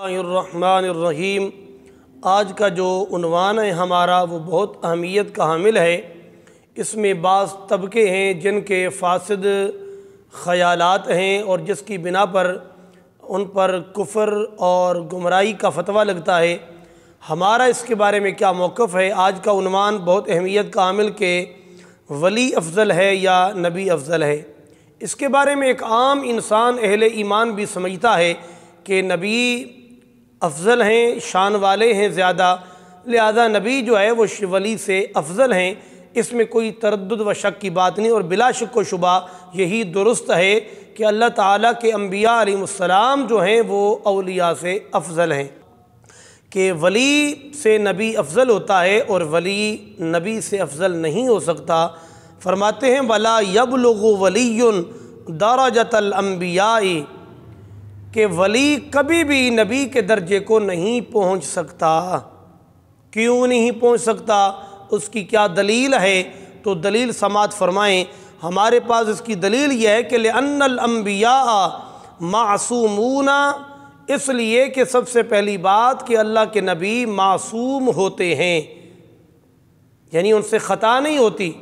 الرحمن الرحیم۔ آج کا جو عنوان ہے ہمارا وہ بہت اہمیت کا حامل ہے۔ اس میں بعض طبقے ہیں جن کے فاسد خیالات ہیں اور جس کی بنا پر ان پر کفر اور گمراہی کا فتویٰ لگتا ہے۔ ہمارا اس کے بارے میں کیا موقف ہے؟ آج کا عنوان بہت اہمیت کا حامل کہ ولی افضل ہے یا نبی افضل ہے۔ اس کے بارے میں ایک عام انسان اہل ایمان بھی سمجھتا ہے کہ نبی افضل ہیں، شان والے ہیں زیادہ، لہذا نبی جو ہے وہ ولی سے افضل ہیں۔ اس میں کوئی تردد و شک کی بات نہیں، اور بلا شک و شبہ یہی درست ہے کہ اللہ تعالیٰ کے انبیاء علیہ السلام جو ہیں وہ اولیاء سے افضل ہیں، کہ ولی سے نبی افضل ہوتا ہے اور ولی نبی سے افضل نہیں ہو سکتا۔ فرماتے ہیں وَلَا يَبْلُغُ وَلِيٌّ دَرَجَةَ الْأَنْبِيَاءِ، کہ ولی کبھی بھی نبی کے درجے کو نہیں پہنچ سکتا۔ کیوں نہیں پہنچ سکتا؟ اس کی کیا دلیل ہے؟ تو دلیل سماعت فرمائیں۔ ہمارے پاس اس کی دلیل یہ ہے کہ لِأَنَّ الْأَنْبِيَاءَ مَعْصُومُونَ، اس لیے کہ سب سے پہلی بات کہ اللہ کے نبی معصوم ہوتے ہیں، یعنی ان سے خطا نہیں ہوتی،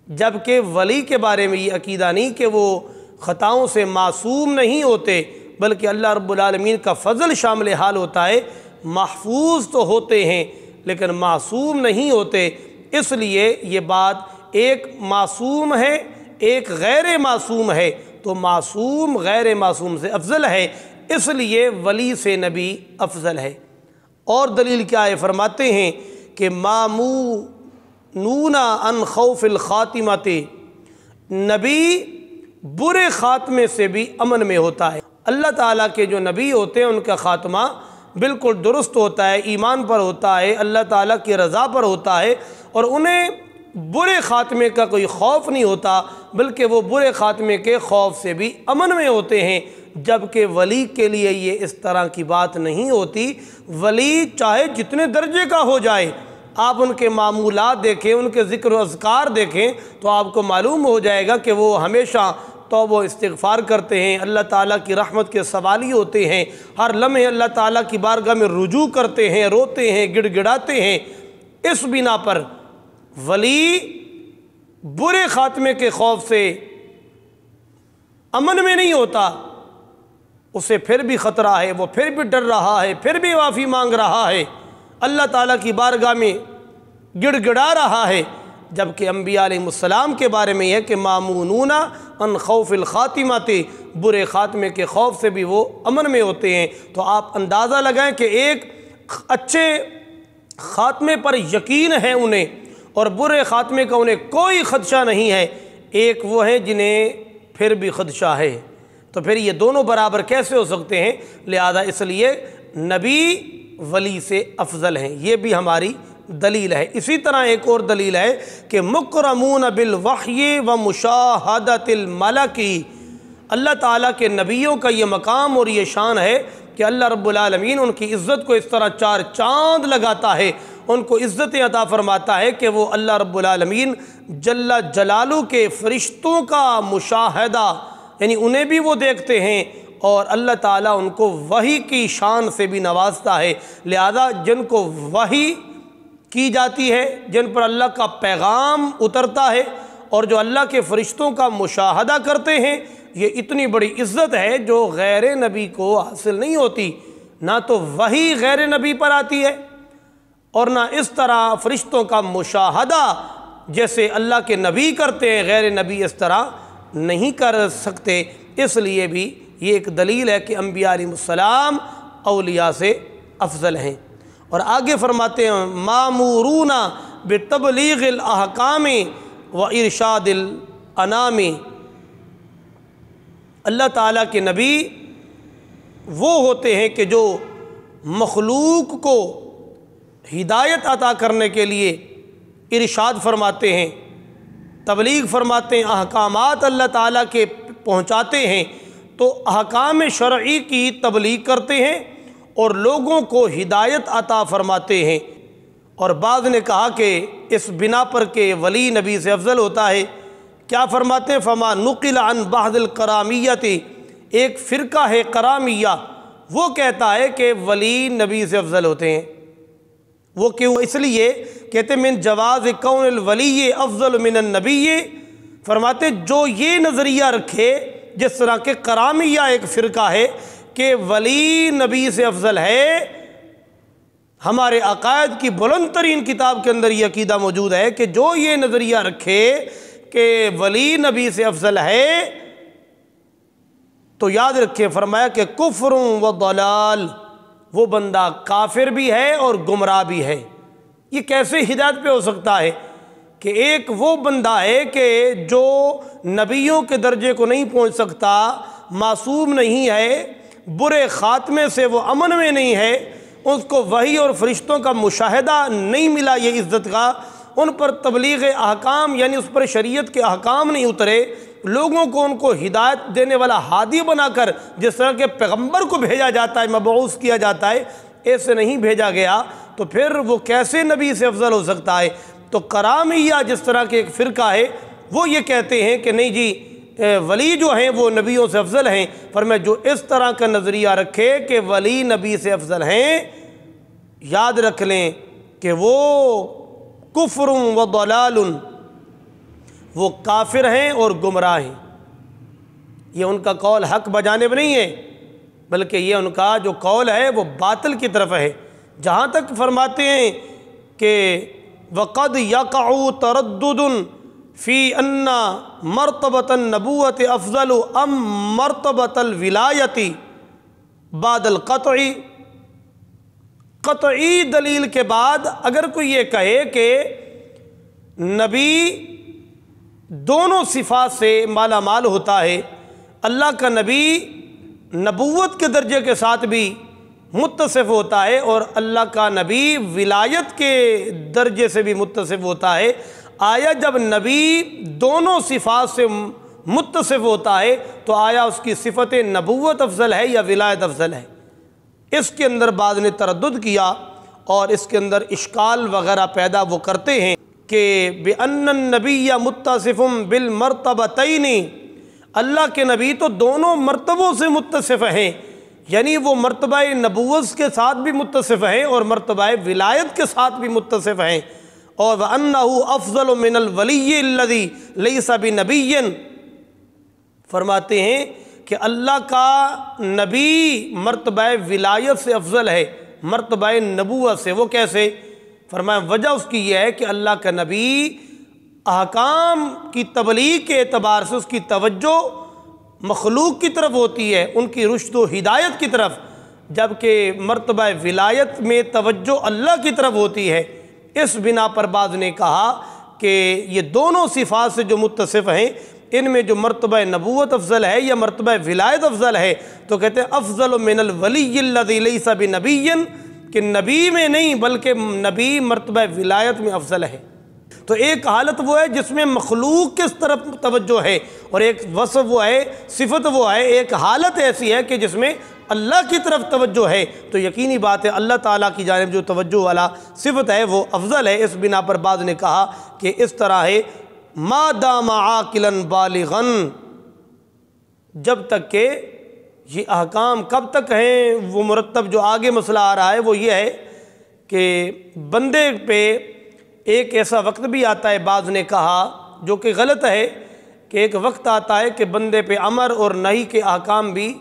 جبکہ ولی کے بارے میں یہ عقیدہ نہیں کہ وہ خطاؤں سے معصوم نہیں ہوتے، بلکہ اللہ رب العالمین کا فضل شامل حال ہوتا ہے، محفوظ تو ہوتے ہیں لیکن معصوم نہیں ہوتے۔ اس لیے یہ بات ایک معصوم ہے ایک غیر معصوم ہے، تو معصوم غیر معصوم سے افضل ہے، اس لیے ولی سے نبی افضل ہے۔ اور دلیل کیا ہے؟ فرماتے ہیں کہ مامونون عن خوف الخاتمۃ، نبی برے خاتمے سے بھی امن میں ہوتا ہے۔ اللہ تعالیٰ کے جو نبی ہوتے ہیں ان کا خاتمہ بالکل درست ہوتا ہے، ایمان پر ہوتا ہے، اللہ تعالیٰ کی رضا پر ہوتا ہے، اور انہیں برے خاتمے کا کوئی خوف نہیں ہوتا، بلکہ وہ برے خاتمے کے خوف سے بھی امن میں ہوتے ہیں۔ جبکہ ولی کے لیے یہ اس طرح کی بات نہیں ہوتی۔ ولی چاہے جتنے درجے کا ہو جائے، آپ ان کے معمولات دیکھیں، ان کے ذکر و اذکار دیکھیں تو آپ کو معلوم ہو جائے گا کہ وہ ہمیشہ توبہ و استغفار کرتے ہیں، اللہ تعالیٰ کی رحمت کے سوالی ہوتے ہیں، ہر لمحے اللہ تعالیٰ کی بارگاہ میں رجوع کرتے ہیں، روتے ہیں، گڑ گڑاتے ہیں۔ اس بنا پر ولی برے خاتمے کے خوف سے امن میں نہیں ہوتا، اسے پھر بھی خطرہ ہے، وہ پھر بھی ڈر رہا ہے، پھر بھی معافی مانگ رہا ہے، اللہ تعالیٰ کی بارگاہ میں گڑ گڑا رہا ہے۔ جبکہ انبیاء علیہ السلام کے بارے میں یہ کہ مامونون عن خوف الخاتمۃ، برے خاتمے کے خوف سے بھی وہ امن میں ہوتے ہیں۔ تو آپ اندازہ لگائیں کہ ایک اچھے خاتمے پر یقین ہے انہیں، اور برے خاتمے کا انہیں کوئی خدشہ نہیں ہے، ایک وہ ہیں جنہیں پھر بھی خدشہ ہے، تو پھر یہ دونوں برابر کیسے ہو سکتے ہیں؟ لہذا اس لیے نبی ولی سے افضل ہیں، یہ بھی ہماری دلیل ہے۔ اسی طرح ایک اور دلیل ہے کہ مکرمون بالوحی و مشاہدۃ الملک، اللہ تعالیٰ کے نبیوں کا یہ مقام اور یہ شان ہے کہ اللہ رب العالمین ان کی عزت کو اس طرح چار چاند لگاتا ہے، ان کو عزتیں عطا فرماتا ہے کہ وہ اللہ رب العالمین جل جلالہ کے فرشتوں کا مشاہدہ، یعنی انہیں بھی وہ دیکھتے ہیں، اور اللہ تعالیٰ ان کو وحی کی شان سے بھی نوازتا ہے۔ لہذا جن کو وحی کی جاتی ہے، جن پر اللہ کا پیغام اترتا ہے، اور جو اللہ کے فرشتوں کا مشاہدہ کرتے ہیں، یہ اتنی بڑی عزت ہے جو غیر نبی کو حاصل نہیں ہوتی۔ نہ تو وحی غیر نبی پر آتی ہے، اور نہ اس طرح فرشتوں کا مشاہدہ جیسے اللہ کے نبی کرتے ہیں غیر نبی اس طرح نہیں کر سکتے۔ اس لیے بھی یہ ایک دلیل ہے کہ انبیاء علیہ السلام اولیاء سے افضل ہیں۔ اور آگے فرماتے ہیں مامورون بتبلیغ الاحکام و ارشاد الانام، اللہ تعالیٰ کے نبی وہ ہوتے ہیں کہ جو مخلوق کو ہدایت عطا کرنے کے لیے ارشاد فرماتے ہیں، تبلیغ فرماتے ہیں، احکامات اللہ تعالیٰ کے پہنچاتے ہیں، تو احکام شرعی کی تبلیغ کرتے ہیں اور لوگوں کو ہدایت عطا فرماتے ہیں۔ اور بعض نے کہا کہ اس بنا پر کہ ولی نبی سے افضل ہوتا ہے، کیا فرماتے ہیں فما نقل عن بعض الکرامیت، ایک فرقہ ہے کرامیہ وہ کہتا ہے کہ ولی نبی سے افضل ہوتے ہیں۔ وہ کیوں؟ اس لیے کہتے ہیں من جواز کون الولی افضل من النبی، فرماتے جو یہ نظریہ رکھے جس طرح کہ کرامیہ ایک فرقہ ہے کہ ولی نبی سے افضل ہے، ہمارے عقائد کی بلند ترین کتاب کے اندر یہ عقیدہ موجود ہے کہ جو یہ نظریہ رکھے کہ ولی نبی سے افضل ہے تو یاد رکھے فرمایا کہ کفر و ضلال، وہ بندہ کافر بھی ہے اور گمراہ بھی ہے۔ یہ کیسے ہدایت پہ ہو سکتا ہے کہ ایک وہ بندہ ہے کہ جو نبیوں کے درجے کو نہیں پہنچ سکتا، معصوم نہیں ہے، برے خاتمے سے وہ امن میں نہیں ہے، اس کو وحی اور فرشتوں کا مشاہدہ نہیں ملا یہ عزت کا، ان پر تبلیغ احکام یعنی اس پر شریعت کے احکام نہیں اترے، لوگوں کو ان کو ہدایت دینے والا ہادی بنا کر جس طرح کے پیغمبر کو بھیجا جاتا ہے، مبعوث کیا جاتا ہے، ایسے نہیں بھیجا گیا، تو پھر وہ کیسے نبی سے افضل ہو سکتا ہے؟ تو کرامیہ جس طرح کے ایک فرقہ ہے وہ یہ کہتے ہیں کہ نہیں جی ولی جو ہیں وہ نبیوں سے افضل ہیں۔ فرمایا جو اس طرح کا نظریہ رکھے کہ ولی نبی سے افضل ہیں، یاد رکھ لیں کہ وہ کفر و ضلال، وہ کافر ہیں اور گمراہ ہیں۔ یہ ان کا قول حق بجانب نہیں ہے، بلکہ یہ ان کا جو قول ہے وہ باطل کی طرف ہے۔ جہاں تک فرماتے ہیں کہ وقد یقع تردد فی ان مرتبۃ النبوۃ افضل ام مرتبۃ الولایت بعد القطعی، قطعی دلیل کے بعد اگر کوئی یہ کہے کہ نبی دونوں صفات سے مالا مال ہوتا ہے، اللہ کا نبی نبوت کے درجے کے ساتھ بھی متصف ہوتا ہے اور اللہ کا نبی ولایت کے درجے سے بھی متصف ہوتا ہے، آیا جب نبی دونوں صفات سے متصف ہوتا ہے تو آیا اس کی صفت نبوت افضل ہے یا ولایت افضل ہے؟ اس کے اندر بعض نے تردد کیا اور اس کے اندر اشکال وغیرہ پیدا وہ کرتے ہیں کہ بِأَنَّ النَّبِيَّ مُتَّصِفٌ بِالْمَرْتَبَتَيْنِ، اللہ کے نبی تو دونوں مرتبوں سے متصف ہیں، یعنی وہ مرتبہ نبوت کے ساتھ بھی متصف ہیں اور مرتبہ ولایت کے ساتھ بھی متصف ہیں، اور وَأَنَّهُ أَفْضَلُ مِنَ الْوَلِيِّ الَّذِي لَيْسَ بِنَبِيٍّ، فرماتے ہیں کہ اللہ کا نبی مرتبہ ولایت سے افضل ہے مرتبہ نبوت سے۔ وہ کیسے؟ فرمایا وجہ اس کی یہ ہے کہ اللہ کا نبی احکام کی تبلیغ کے اعتبار سے اس کی توجہ مخلوق کی طرف ہوتی ہے، ان کی رشد و ہدایت کی طرف، جبکہ مرتبہ ولایت میں توجہ اللہ کی طرف ہوتی ہے۔ اس بنا پر بعض نے کہا کہ یہ دونوں صفات سے جو متصف ہیں ان میں جو مرتبہ نبوت افضل ہے یا مرتبہ ولایت افضل ہے، تو کہتے ہیں افضل من الولی الذی لیس بنبی، کہ نبی میں نہیں بلکہ نبی مرتبہ ولایت میں افضل ہے۔ تو ایک حالت وہ ہے جس میں مخلوق کس طرف توجہ ہے، اور ایک وصف وہ ہے، صفت وہ ہے، ایک حالت ایسی ہے کہ جس میں اللہ کی طرف توجہ ہے، تو یقینی بات ہے اللہ تعالیٰ کی جانب جو توجہ والا صفت ہے وہ افضل ہے۔ اس بنا پر بعض نے کہا کہ اس طرح ہے ما دام عاقلا بالغا، جب تک کہ یہ احکام کب تک ہیں وہ مرتب، جو آگے مسئلہ آ رہا ہے وہ یہ ہے کہ بندے پہ ایک ایسا وقت بھی آتا ہے، بعض نے کہا جو کہ غلط ہے، کہ ایک وقت آتا ہے کہ بندے پہ امر اور نہی کے احکام بھی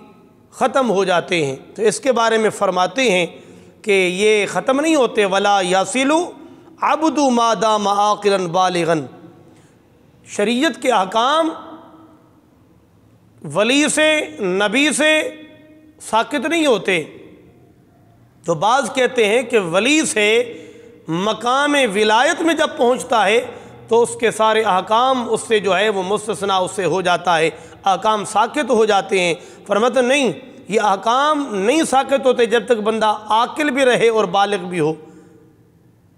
ختم ہو جاتے ہیں، تو اس کے بارے میں فرماتے ہیں کہ یہ ختم نہیں ہوتے، ولا یصل عبد ما دام عاقلا بالغا، شریعت کے احکام ولی سے نبی سے ساقط نہیں ہوتے۔ تو بعض کہتے ہیں کہ ولی سے مقام ولایت میں جب پہنچتا ہے تو اس کے سارے احکام اس سے جو ہے وہ مستثنا اس سے ہو جاتا ہے، احکام ساقط ہو جاتے ہیں۔ فرماتے نہیں، یہ احکام نہیں ساقط ہوتے جب تک بندہ عاقل بھی رہے اور بالغ بھی ہو۔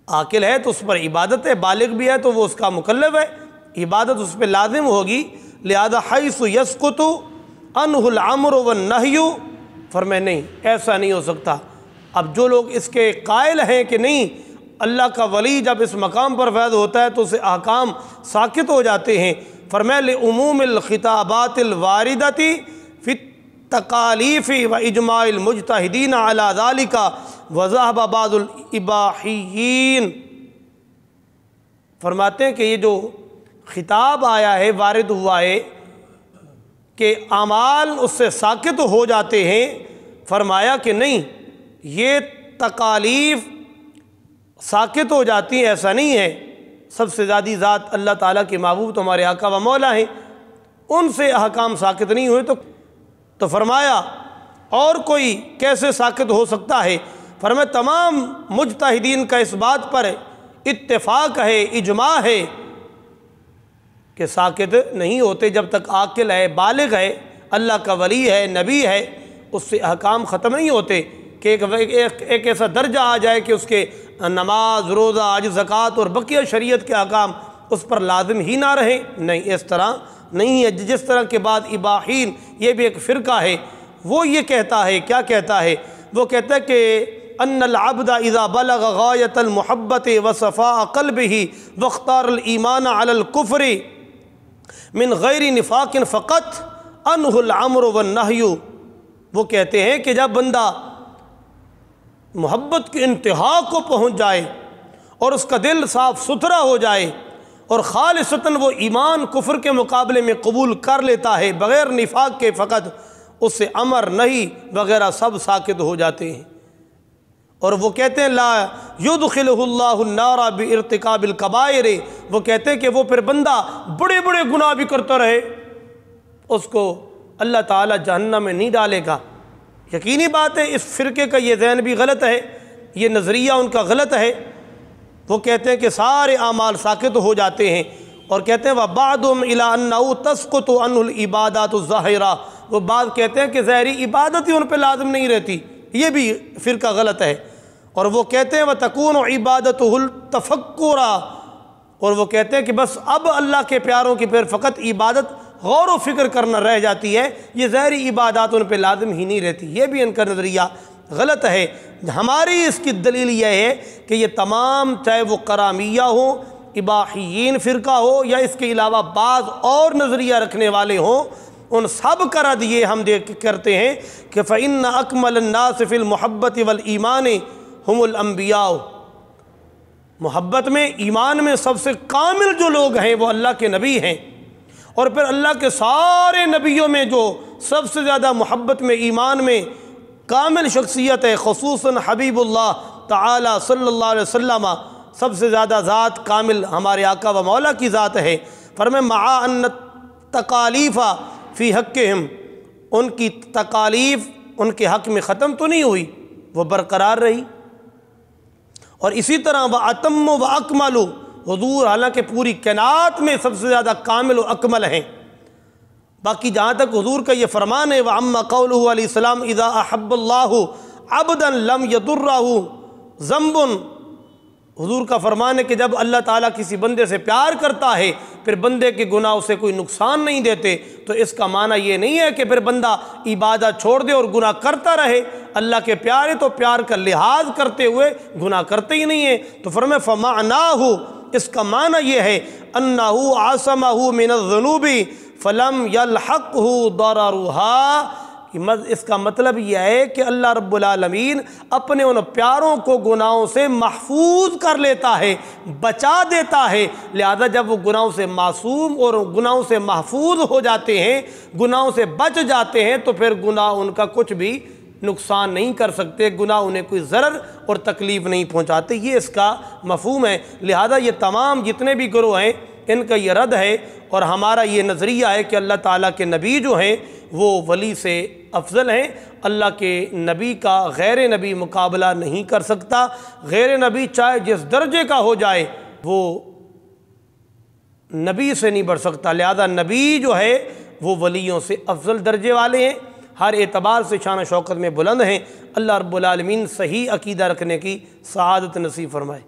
عاقل ہے تو اس پر عبادت ہے، بالغ بھی ہے تو وہ اس کا مکلف ہے، عبادت اس پہ لازم ہوگی، لہذا حیث یسقط عنہ الامر والنہی، فرمائے نہیں ایسا نہیں ہو سکتا۔ اب جو لوگ اس کے قائل ہیں کہ نہیں اللہ کا ولی جب اس مقام پر فیض ہوتا ہے تو اسے احکام ساقط ہو جاتے ہیں، فرمائے لعموم الخطابات الواردۃ فی تکالیف و اجماع المجتہدین علی ذالک وذهب بعض الاباحیین۔ فرماتے ہیں کہ یہ جو خطاب آیا ہے، وارد ہوا ہے کہ اعمال اس سے ساقط ہو جاتے ہیں، فرمایا کہ نہیں، یہ تکالیف ساقط ہو جاتی ہیں، ایسا نہیں ہے۔ سب سے زیادہ ذات اللہ تعالیٰ کے معبود تو ہمارے آقا و مولا ہیں، ان سے احکام ساقط نہیں ہوئے تو فرمایا اور کوئی کیسے ساقط ہو سکتا ہے؟ فرمایا تمام مجتہدین کا اس بات پر اتفاق ہے، اجماع ہے کہ ساقط نہیں ہوتے جب تک عاقل ہے، بالغ ہے، اللہ کا ولی ہے، نبی ہے، اس سے احکام ختم نہیں ہوتے کہ ایک ایسا درجہ آ جائے کہ اس کے نماز، روزہ، حج، زکوٰۃ اور بقیہ شریعت کے احکام اس پر لازم ہی نہ رہیں۔ نہیں، اس طرح نہیں ہے۔ جس طرح کے بعد اباحین، یہ بھی ایک فرقہ ہے، وہ یہ کہتا ہے، کیا کہتا ہے؟ وہ کہتا ہے کہ ان العبد اذا بلغ غایۃ المحبت وصفاء قلبہ واختار الایمان علی الکفر من غیر نفاق فقط عنہ الامر والنہی۔ وہ کہتے ہیں کہ جب بندہ محبت کی انتہا کو پہنچ جائے اور اس کا دل صاف ستھرا ہو جائے اور خالصتاً وہ ایمان کفر کے مقابلے میں قبول کر لیتا ہے بغیر نفاق کے، فقط اس سے امر نہیں وغیرہ سب ساقط ہو جاتے ہیں۔ اور وہ کہتے ہیں لا یدخلہ اللہ النار بارتکاب الکبائر، وہ کہتے ہیں کہ وہ پھر بندہ بڑے بڑے گناہ بھی کرتا رہے، اس کو اللہ تعالیٰ جہنم میں نہیں ڈالے گا۔ یقینی بات ہے اس فرقے کا یہ ذہن بھی غلط ہے، یہ نظریہ ان کا غلط ہے۔ وہ کہتے ہیں کہ سارے اعمال ساقط ہو جاتے ہیں، اور کہتے ہیں وَبَعْضُهُمْ إِلَىٰ أَنَّهُ تَسْقُطُ عَنْهُ الْعِبَادَاتُ الظَّاهِرَةُ، وہ بعض کہتے ہیں کہ ظاہری عبادت ہی ان پہ لازم نہیں رہتی، یہ بھی فرقہ غلط ہے۔ اور وہ کہتے ہیں وَتَكُونُ عِبَادَتُهُ التَّفَكُّرَ، اور وہ کہتے ہیں کہ بس اب اللہ کے پیاروں کی پھر فقط عبادت غور و فکر کرنا رہ جاتی ہے، یہ ظاہری عبادات ان پہ لازم ہی نہیں رہتی۔ یہ بھی ان کا نظریہ غلط ہے۔ ہماری اس کی دلیل یہ ہے کہ یہ تمام، چاہے وہ کرامیہ ہوں، اباحیین فرقہ ہو، یا اس کے علاوہ بعض اور نظریہ رکھنے والے ہوں، ان سب کا رد یہ ہم کرتے ہیں کہ فَإِنَّ أَكْمَلَ النَّاسِ فِي الْمُحَبَّةِ وَالْإِيمَانِ هُمُ الْأَنْبِيَاءُ، محبت میں، ایمان میں سب سے کامل جو لوگ ہیں وہ اللہ کے نبی ہیں، اور پھر اللہ کے سارے نبیوں میں جو سب سے زیادہ محبت میں، ایمان میں کامل شخصیت ہے، خصوصاً حبیب اللہ تعالی صلی اللہ علیہ وسلم، سب سے زیادہ ذات کامل ہمارے آقا و مولا کی ذات ہے۔ فرمائے مع ان تکالیف فی حقہم، ان کی تکالیف ان کے حق میں ختم تو نہیں ہوئی، وہ برقرار رہی۔ اور اسی طرح وَأَتَمُّ وَأَكْمَلُ، حضور حالانکہ پوری کائنات میں سب سے زیادہ کامل و اکمل ہیں۔ باقی جہاں تک حضور کا یہ فرمان ہے وَأَمَّا قَوْلُهُ علیہ السلام اِذَا أَحَبَّ اللَّهُ عَبْدًا لَمْ يَضُرَّهُ ذَنْبٌ، حضور کا فرمان ہے کہ جب اللہ تعالیٰ کسی بندے سے پیار کرتا ہے پھر بندے کے گناہ اسے کوئی نقصان نہیں دیتے، تو اس کا معنی یہ نہیں ہے کہ پھر بندہ عبادت چھوڑ دے اور گناہ کرتا رہے۔ اللہ کے پیارے تو پیار کا لحاظ کرتے ہوئے گناہ کرتے ہی نہیں ہیں۔ تو فرمائے فَمَعْنَاهُ، اس کا معنی یہ ہے أَنَّهُ عَاصَمَهُ مِنَ الذُّنُوبِ فَلَمْ يَلْحَقْهُ ضَرَرُهَا، اس کا مطلب یہ ہے کہ اللہ رب العالمین اپنے ان پیاروں کو گناہوں سے محفوظ کر لیتا ہے، بچا دیتا ہے، لہذا جب وہ گناہوں سے معصوم اور گناہوں سے محفوظ ہو جاتے ہیں، گناہوں سے بچ جاتے ہیں، تو پھر گناہ ان کا کچھ بھی نقصان نہیں کر سکتے، گناہ انہیں کوئی ضرر اور تکلیف نہیں پہنچاتے۔ یہ اس کا مفہوم ہے۔ لہذا یہ تمام جتنے بھی گروہ ہیں ان کا یہ رد ہے، اور ہمارا یہ نظریہ ہے کہ اللہ تعالیٰ کے نبی جو ہیں وہ ولی سے افضل ہیں۔ اللہ کے نبی کا غیر نبی مقابلہ نہیں کر سکتا، غیر نبی چاہے جس درجے کا ہو جائے وہ نبی سے نہیں بڑھ سکتا، لہذا نبی جو ہے وہ ولیوں سے افضل درجے والے ہیں، ہر اعتبار سے شان و شوکت میں بلند ہیں۔ اللہ رب العالمین صحیح عقیدہ رکھنے کی سعادت نصیب فرمائے۔